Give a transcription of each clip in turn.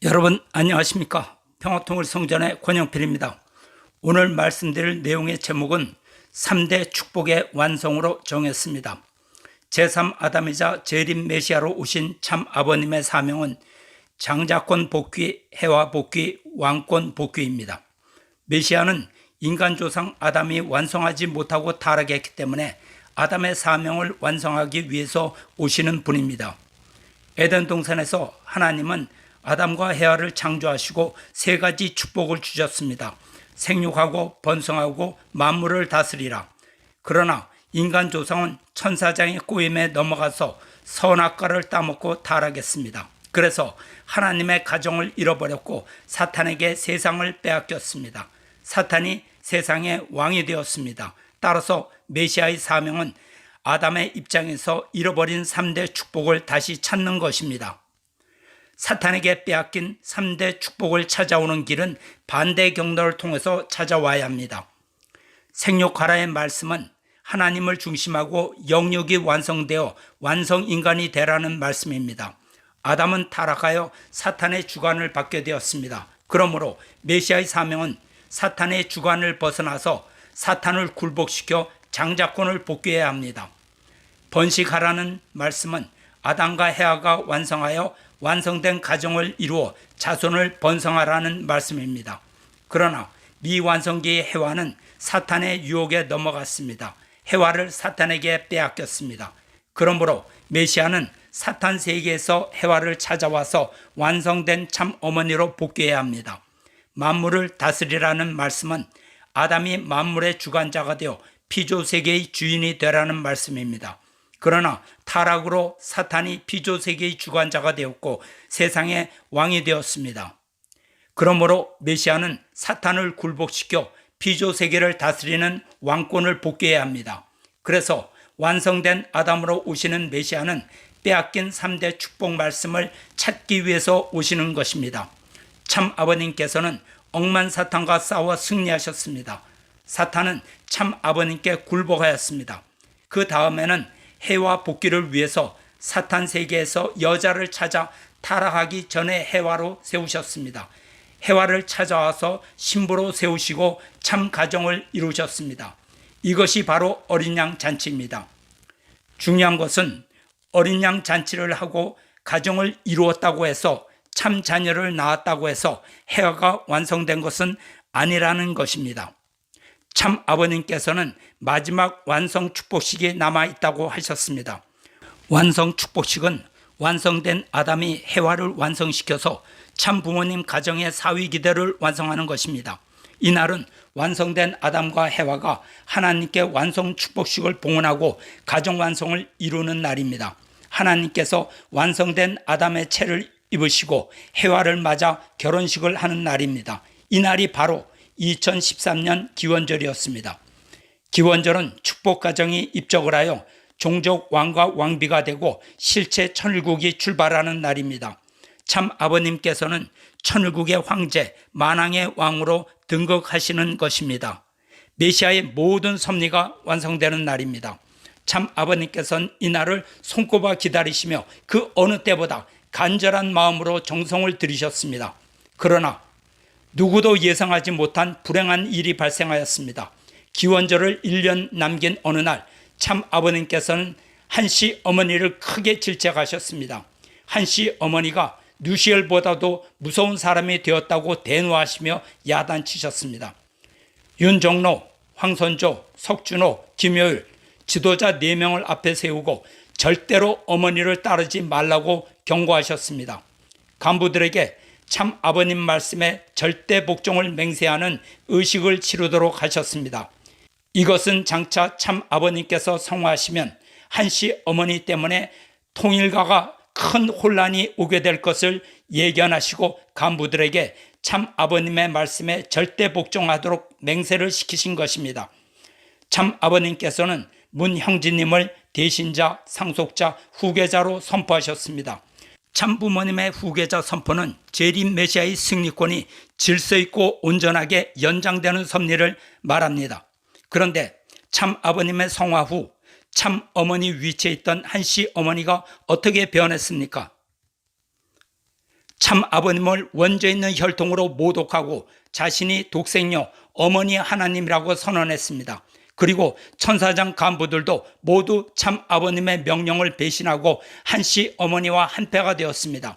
여러분 안녕하십니까? 평화통일성전의 권영필입니다. 오늘 말씀드릴 내용의 제목은 3대 축복의 완성으로 정했습니다. 제3아담이자 재림 메시아로 오신 참 아버님의 사명은 장자권 복귀, 해와 복귀, 왕권 복귀입니다. 메시아는 인간 조상 아담이 완성하지 못하고 타락했기 때문에 아담의 사명을 완성하기 위해서 오시는 분입니다. 에덴 동산에서 하나님은 아담과 헤아를 창조하시고 세 가지 축복을 주셨습니다. 생육하고 번성하고 만물을 다스리라. 그러나 인간 조상은 천사장의 꼬임에 넘어가서 선악과를 따먹고 타락했습니다. 그래서 하나님의 가정을 잃어버렸고 사탄에게 세상을 빼앗겼습니다. 사탄이 세상의 왕이 되었습니다. 따라서 메시아의 사명은 아담의 입장에서 잃어버린 3대 축복을 다시 찾는 것입니다. 사탄에게 빼앗긴 3대 축복을 찾아오는 길은 반대 경로를 통해서 찾아와야 합니다. 생육하라의 말씀은 하나님을 중심하고 영육이 완성되어 완성인간이 되라는 말씀입니다. 아담은 타락하여 사탄의 주관을 받게 되었습니다. 그러므로 메시아의 사명은 사탄의 주관을 벗어나서 사탄을 굴복시켜 장자권을 복귀해야 합니다. 번식하라는 말씀은 아담과 헤아가 완성하여 완성된 가정을 이루어 자손을 번성하라는 말씀입니다. 그러나 미완성기의 헤와는 사탄의 유혹에 넘어갔습니다. 헤와를 사탄에게 빼앗겼습니다. 그러므로 메시아는 사탄 세계에서 헤와를 찾아와서 완성된 참 어머니로 복귀해야 합니다. 만물을 다스리라는 말씀은 아담이 만물의 주관자가 되어 피조세계의 주인이 되라는 말씀입니다. 그러나 타락으로 사탄이 피조세계의 주관자가 되었고 세상의 왕이 되었습니다. 그러므로 메시아는 사탄을 굴복시켜 피조세계를 다스리는 왕권을 복귀해야 합니다. 그래서 완성된 아담으로 오시는 메시아는 빼앗긴 3대 축복 말씀을 찾기 위해서 오시는 것입니다. 참 아버님께서는 억만 사탄과 싸워 승리하셨습니다. 사탄은 참 아버님께 굴복하였습니다. 그 다음에는 해와 복귀를 위해서 사탄 세계에서 여자를 찾아 타락하기 전에 해와로 세우셨습니다. 해와를 찾아와서 신부로 세우시고 참 가정을 이루셨습니다. 이것이 바로 어린 양 잔치입니다. 중요한 것은 어린 양 잔치를 하고 가정을 이루었다고 해서 참 자녀를 낳았다고 해서 해와가 완성된 것은 아니라는 것입니다. 참 아버님께서는 마지막 완성 축복식이 남아있다고 하셨습니다. 완성 축복식은 완성된 아담이 해와를 완성시켜서 참 부모님 가정의 사위 기대를 완성하는 것입니다. 이날은 완성된 아담과 해와가 하나님께 완성 축복식을 봉헌하고 가정 완성을 이루는 날입니다. 하나님께서 완성된 아담의 채를 입으시고 해와를 맞아 결혼식을 하는 날입니다. 이 날이 바로 2013년 기원절이었습니다. 기원절은 축복가정이 입적을 하여 종족 왕과 왕비가 되고 실체 천일국이 출발하는 날입니다. 참 아버님께서는 천일국의 황제 만왕의 왕으로 등극하시는 것입니다. 메시아의 모든 섭리가 완성되는 날입니다. 참 아버님께서는 이 날을 손꼽아 기다리시며 그 어느 때보다 간절한 마음으로 정성을 들이셨습니다. 그러나 누구도 예상하지 못한 불행한 일이 발생하였습니다. 기원절을 1년 남긴 어느 날 참 아버님께서는 한씨 어머니를 크게 질책하셨습니다. 한씨 어머니가 누시엘보다도 무서운 사람이 되었다고 대노하시며 야단치셨습니다. 윤정로, 황선조, 석준호, 김효율 지도자 4명을 앞에 세우고 절대로 어머니를 따르지 말라고 경고하셨습니다. 간부들에게 참 아버님 말씀에 절대 복종을 맹세하는 의식을 치르도록 하셨습니다. 이것은 장차 참 아버님께서 성화하시면 한씨 어머니 때문에 통일가가 큰 혼란이 오게 될 것을 예견하시고 간부들에게 참 아버님의 말씀에 절대 복종하도록 맹세를 시키신 것입니다. 참 아버님께서는 문형진님을 대신자, 상속자, 후계자로 선포하셨습니다. 참부모님의 후계자 선포는 재림 메시아의 승리권이 질서 있고 온전하게 연장되는 섭리를 말합니다. 그런데 참 아버님의 성화 후 참 어머니 위치에 있던 한씨 어머니가 어떻게 변했습니까? 참 아버님을 원죄 있는 혈통으로 모독하고 자신이 독생녀 어머니 하나님이라고 선언했습니다. 그리고 천사장 간부들도 모두 참 아버님의 명령을 배신하고 한씨 어머니와 한패가 되었습니다.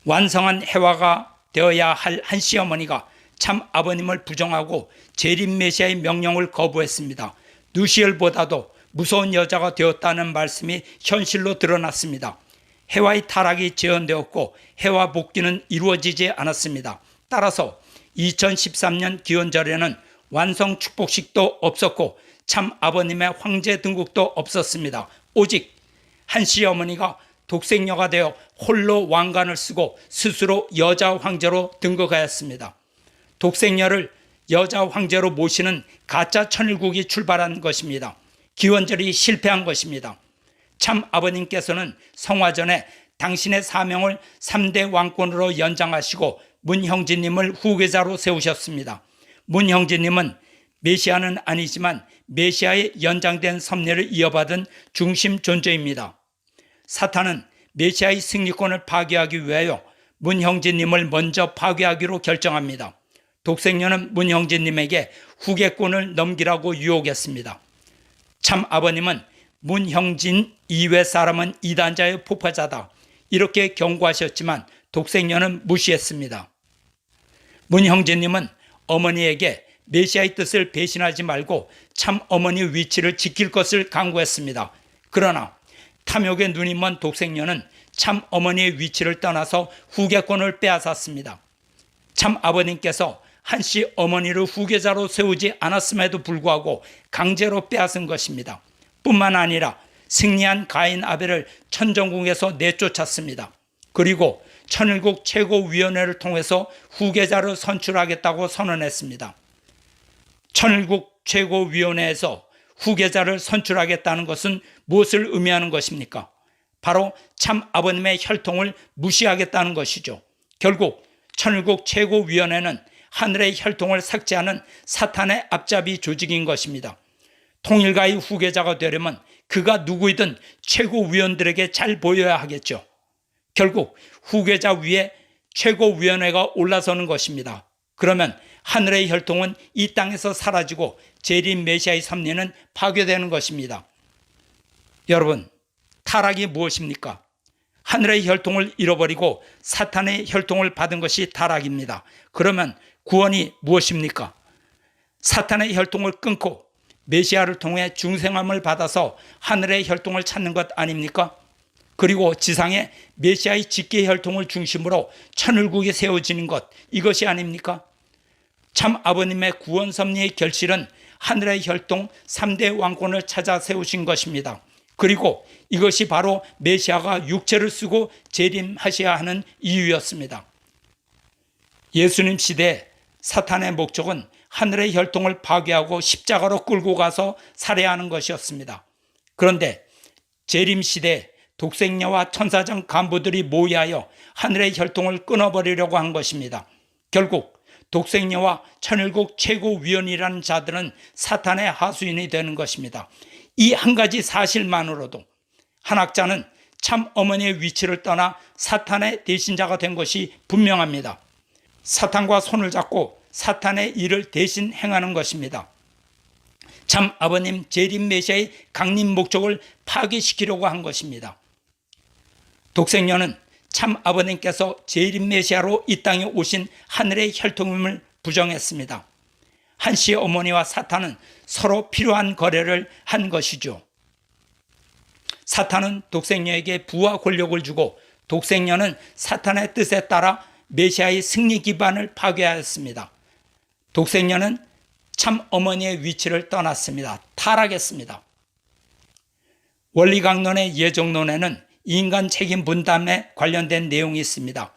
완성한 해와가 되어야 할 한씨 어머니가 참 아버님을 부정하고 재림 메시아의 명령을 거부했습니다. 누시엘보다도 무서운 여자가 되었다는 말씀이 현실로 드러났습니다. 해와의 타락이 재현되었고 해와 복귀는 이루어지지 않았습니다. 따라서 2013년 기원절에는 완성 축복식도 없었고 참 아버님의 황제 등극도 없었습니다. 오직 한씨 어머니가 독생녀가 되어 홀로 왕관을 쓰고 스스로 여자 황제로 등극하였습니다. 독생녀를 여자 황제로 모시는 가짜 천일국이 출발한 것입니다. 기원절이 실패한 것입니다. 참 아버님께서는 성화전에 당신의 사명을 3대 왕권으로 연장하시고 문형진님을 후계자로 세우셨습니다. 문형진님은 메시아는 아니지만 메시아의 연장된 섭리를 이어받은 중심 존재입니다. 사탄은 메시아의 승리권을 파괴하기 위하여 문형진님을 먼저 파괴하기로 결정합니다. 독생녀는 문형진님에게 후계권을 넘기라고 유혹했습니다. 참 아버님은 문형진 이외 사람은 이단자의 폭파자다 이렇게 경고하셨지만 독생녀는 무시했습니다. 문형진님은 어머니에게 메시아의 뜻을 배신하지 말고 참 어머니의 위치를 지킬 것을 강구했습니다. 그러나 탐욕에 눈이 먼 독생녀는 참 어머니의 위치를 떠나서 후계권을 빼앗았습니다. 참 아버님께서 한씨 어머니를 후계자로 세우지 않았음에도 불구하고 강제로 빼앗은 것입니다. 뿐만 아니라 승리한 가인 아벨을 천정궁에서 내쫓았습니다. 그리고 천일국 최고위원회를 통해서 후계자를 선출하겠다고 선언했습니다. 천일국 최고위원회에서 후계자를 선출하겠다는 것은 무엇을 의미하는 것입니까? 바로 참 아버님의 혈통을 무시하겠다는 것이죠. 결국 천일국 최고위원회는 하늘의 혈통을 삭제하는 사탄의 앞잡이 조직인 것입니다. 통일가의 후계자가 되려면 그가 누구이든 최고위원들에게 잘 보여야 하겠죠. 결국 후계자 위에 최고위원회가 올라서는 것입니다. 그러면 하늘의 혈통은 이 땅에서 사라지고 재림 메시아의 섭리는 파괴되는 것입니다. 여러분, 타락이 무엇입니까? 하늘의 혈통을 잃어버리고 사탄의 혈통을 받은 것이 타락입니다. 그러면 구원이 무엇입니까? 사탄의 혈통을 끊고 메시아를 통해 중생함을 받아서 하늘의 혈통을 찾는 것 아닙니까? 그리고 지상에 메시아의 직계 혈통을 중심으로 천일국이 세워지는 것, 이것이 아닙니까? 참 아버님의 구원 섭리의 결실은 하늘의 혈통 3대 왕권을 찾아 세우신 것입니다. 그리고 이것이 바로 메시아가 육체를 쓰고 재림하셔야 하는 이유였습니다. 예수님 시대에 사탄의 목적은 하늘의 혈통을 파괴하고 십자가로 끌고 가서 살해하는 것이었습니다. 그런데 재림 시대에 독생녀와 천사장 간부들이 모의하여 하늘의 혈통을 끊어버리려고 한 것입니다. 결국 독생녀와 천일국 최고위원이라는 자들은 사탄의 하수인이 되는 것입니다. 이 한 가지 사실만으로도 한 학자는 참 어머니의 위치를 떠나 사탄의 대신자가 된 것이 분명합니다. 사탄과 손을 잡고 사탄의 일을 대신 행하는 것입니다. 참 아버님 재림 메시아의 강림 목적을 파괴시키려고 한 것입니다. 독생녀는 참 아버님께서 재림 메시아로 이 땅에 오신 하늘의 혈통임을 부정했습니다. 한씨 어머니와 사탄은 서로 필요한 거래를 한 것이죠. 사탄은 독생녀에게 부와 권력을 주고 독생녀는 사탄의 뜻에 따라 메시아의 승리 기반을 파괴하였습니다. 독생녀는 참 어머니의 위치를 떠났습니다. 타락했습니다. 원리강론의 예정론에는 인간 책임 분담에 관련된 내용이 있습니다.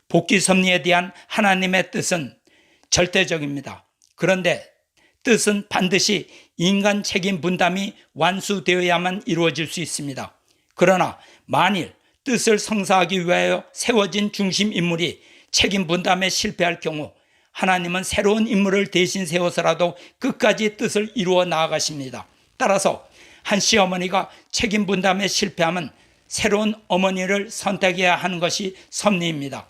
복귀 섭리에 대한 하나님의 뜻은 절대적입니다. 그런데 뜻은 반드시 인간 책임 분담이 완수되어야만 이루어질 수 있습니다. 그러나 만일 뜻을 성사하기 위하여 세워진 중심 인물이 책임 분담에 실패할 경우 하나님은 새로운 인물을 대신 세워서라도 끝까지 뜻을 이루어 나아가십니다. 따라서 한씨 어머니가 책임 분담에 실패하면 새로운 어머니를 선택해야 하는 것이 섭리입니다.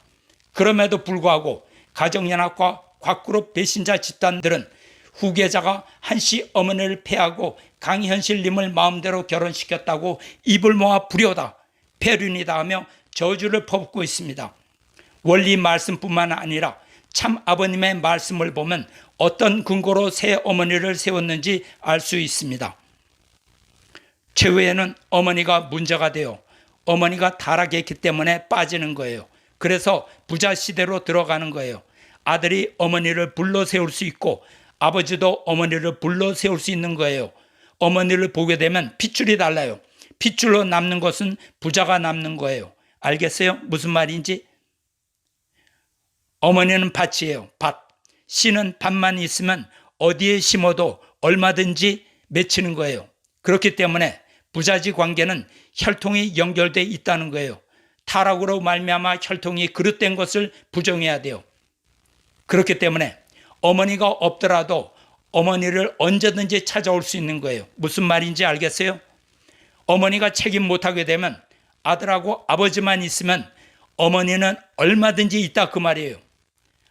그럼에도 불구하고 가정연합과 곽그룹 배신자 집단들은 후계자가 한씨 어머니를 패하고 강현실님을 마음대로 결혼시켰다고 입을 모아 불효다, 폐륜이다 하며 저주를 퍼붓고 있습니다. 원리 말씀뿐만 아니라 참 아버님의 말씀을 보면 어떤 근거로 새 어머니를 세웠는지 알 수 있습니다. 최후에는 어머니가 문제가 되어 어머니가 타락했기 때문에 빠지는 거예요. 그래서 부자 시대로 들어가는 거예요. 아들이 어머니를 불러 세울 수 있고 아버지도 어머니를 불러 세울 수 있는 거예요. 어머니를 보게 되면 핏줄이 달라요. 핏줄로 남는 것은 부자가 남는 거예요. 알겠어요? 무슨 말인지? 어머니는 밭이에요. 밭. 씨는 밭만 있으면 어디에 심어도 얼마든지 맺히는 거예요. 그렇기 때문에 부자지 관계는 혈통이 연결되어 있다는 거예요. 타락으로 말미암아 혈통이 그릇된 것을 부정해야 돼요. 그렇기 때문에 어머니가 없더라도 어머니를 언제든지 찾아올 수 있는 거예요. 무슨 말인지 알겠어요? 어머니가 책임 못하게 되면 아들하고 아버지만 있으면 어머니는 얼마든지 있다 그 말이에요.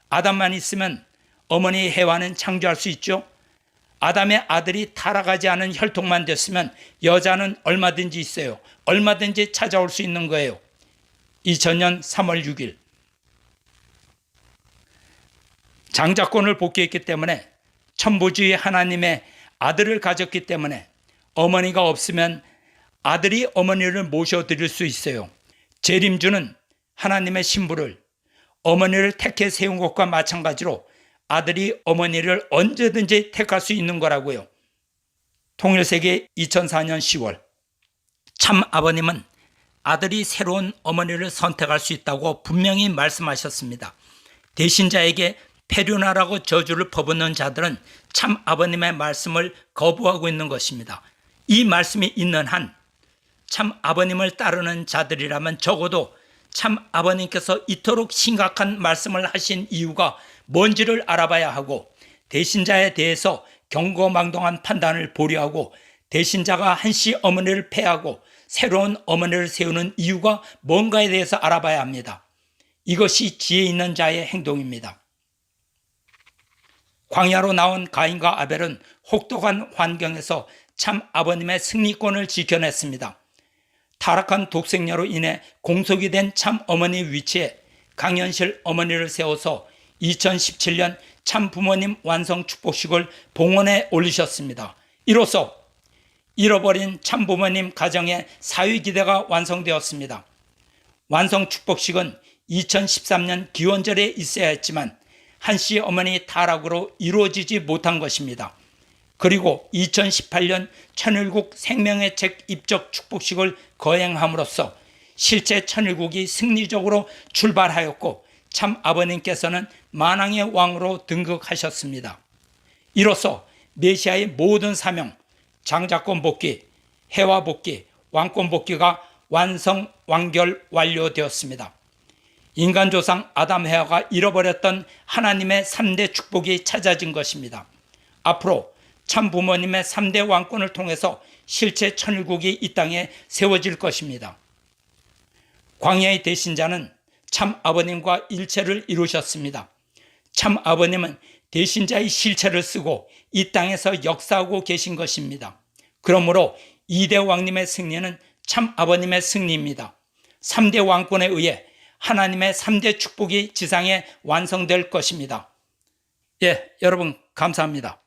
아담만 있으면 어머니 해와는 창조할 수 있죠. 아담의 아들이 타락하지 않은 혈통만 됐으면 여자는 얼마든지 있어요. 얼마든지 찾아올 수 있는 거예요. 2000년 3월 6일 장자권을 복귀했기 때문에 천부주의 하나님의 아들을 가졌기 때문에 어머니가 없으면 아들이 어머니를 모셔드릴 수 있어요. 재림주는 하나님의 신부를 어머니를 택해 세운 것과 마찬가지로 아들이 어머니를 언제든지 택할 수 있는 거라고요. 통일세계 2004년 10월 참 아버님은 아들이 새로운 어머니를 선택할 수 있다고 분명히 말씀하셨습니다. 대신자에게 폐륜하라고 저주를 퍼붓는 자들은 참 아버님의 말씀을 거부하고 있는 것입니다. 이 말씀이 있는 한 참 아버님을 따르는 자들이라면 적어도 참 아버님께서 이토록 심각한 말씀을 하신 이유가 뭔지를 알아봐야 하고 대신자에 대해서 경거망동한 판단을 보류하고 대신자가 한씨 어머니를 폐하고 새로운 어머니를 세우는 이유가 뭔가에 대해서 알아봐야 합니다. 이것이 지혜 있는 자의 행동입니다. 광야로 나온 가인과 아벨은 혹독한 환경에서 참 아버님의 승리권을 지켜냈습니다. 타락한 독생녀로 인해 공속이 된 참 어머니 위치에 강현실 어머니를 세워서 2017년 참 부모님 완성 축복식을 봉헌에 올리셨습니다. 이로써 잃어버린 참 부모님 가정의 사위기대가 완성되었습니다. 완성 축복식은 2013년 기원절에 있어야 했지만 한씨 어머니 타락으로 이루어지지 못한 것입니다. 그리고 2018년 천일국 생명의 책 입적 축복식을 거행함으로써 실제 천일국이 승리적으로 출발하였고 참 아버님께서는 만왕의 왕으로 등극하셨습니다. 이로써 메시아의 모든 사명, 장자권 복귀, 해와 복귀, 왕권 복귀가 완성, 완결, 완료되었습니다. 인간 조상 아담 해와가 잃어버렸던 하나님의 3대 축복이 찾아진 것입니다. 앞으로 참 부모님의 3대 왕권을 통해서 실제 천일국이 이 땅에 세워질 것입니다. 광야의 대신자는 참 아버님과 일체를 이루셨습니다. 참 아버님은 대신자의 실체를 쓰고 이 땅에서 역사하고 계신 것입니다. 그러므로 2대 왕님의 승리는 참 아버님의 승리입니다. 3대 왕권에 의해 하나님의 3대 축복이 지상에 완성될 것입니다. 예, 여러분 감사합니다.